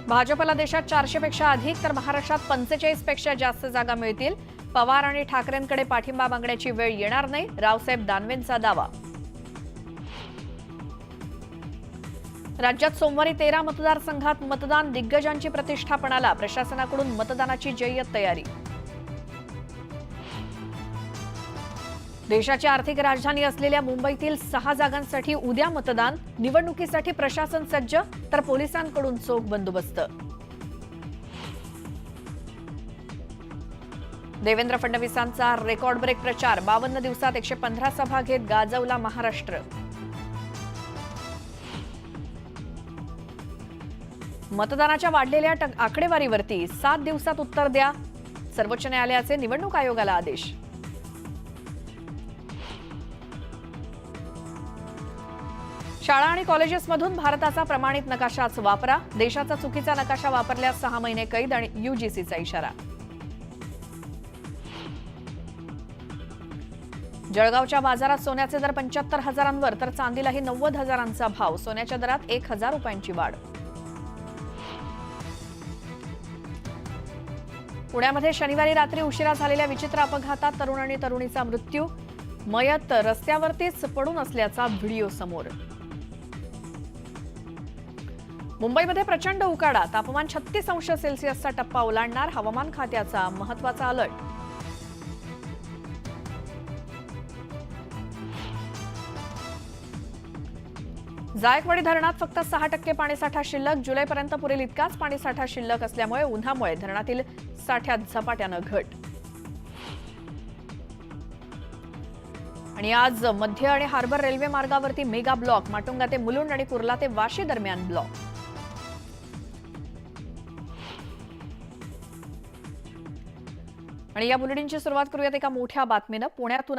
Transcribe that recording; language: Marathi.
भाजपला देशात 400 पेक्षा अधिक तर महाराष्ट्रात 45 पेक्षा जास्त जागा मिळतील. पवार आणि ठाकरेंकडे पाठिंबा मागण्याची वेळ येणार नाही, रावसाहेब दानवेंचा दावा. राज्यात सोमवारी 13 मतदारसंघात मतदान दिग्गजांची प्रतिष्ठा पणाला, प्रशासनाकडून मतदानाची जय्यत तयारी. देशाची आर्थिक राजधानी असलेल्या मुंबईतील 6 जागांसाठी उद्या मतदान. निवडणुकीसाठी प्रशासन सज्ज, तर पोलिसांकडून चोख बंदोबस्त. देवेंद्र फडणवीसांचा रेकॉर्ड ब्रेक प्रचार, 52 दिवसात 115 सभा घेत गाजवला महाराष्ट्र. मतदानाच्या वाढलेल्या आकडेवारीवरती 7 दिवसात उत्तर द्या, सर्वोच्च न्यायालयाचे निवडणूक आयोगाला आदेश. शाळा आणि कॉलेजेसमधून भारताचा प्रमाणित नकाशाच वापरा, देशाचा चुकीचा नकाशा वापरल्यास 6 महिने कैद आणि यूजीसीचा इशारा. जळगावच्या बाजारात सोन्याचे दर 75,000 तर चांदीलाही 90,000 भाव. सोन्याच्या दरात 1,000 रुपयांची वाढ. पुण्यामध्ये शनिवारी रात्री उशिरा झालेल्या विचित्र अपघातात तरुण आणि तरुणीचा मृत्यू. मयत रस्त्यावरतीच पडून असल्याचा व्हिडिओ समोर. मुंबईमध्ये प्रचंड उकाडा, तापमान 36 अंश सेल्सिअसचा टप्पा ओलांडणार, हवामान खात्याचा महत्त्वाचा अलर्ट. जायकवाडी धरणात फक्त 6% पाणीसाठा शिल्लक. जुलैपर्यंत पुरेल इतकाच पाणीसाठा शिल्लक असल्यामुळे उन्हामुळे धरणातील साठ्यात झपाट्यानं घट. आणि आज मध्य आणि हार्बर रेल्वे मार्गावरती मेगा ब्लॉक. माटुंगा ते मुलुंड आणि कुर्ला ते वाशी दरम्यान ब्लॉक. आणि या बुलेटिनची सुरुवात करूयात एका मोठ्या बातमीनं. पुण्यातून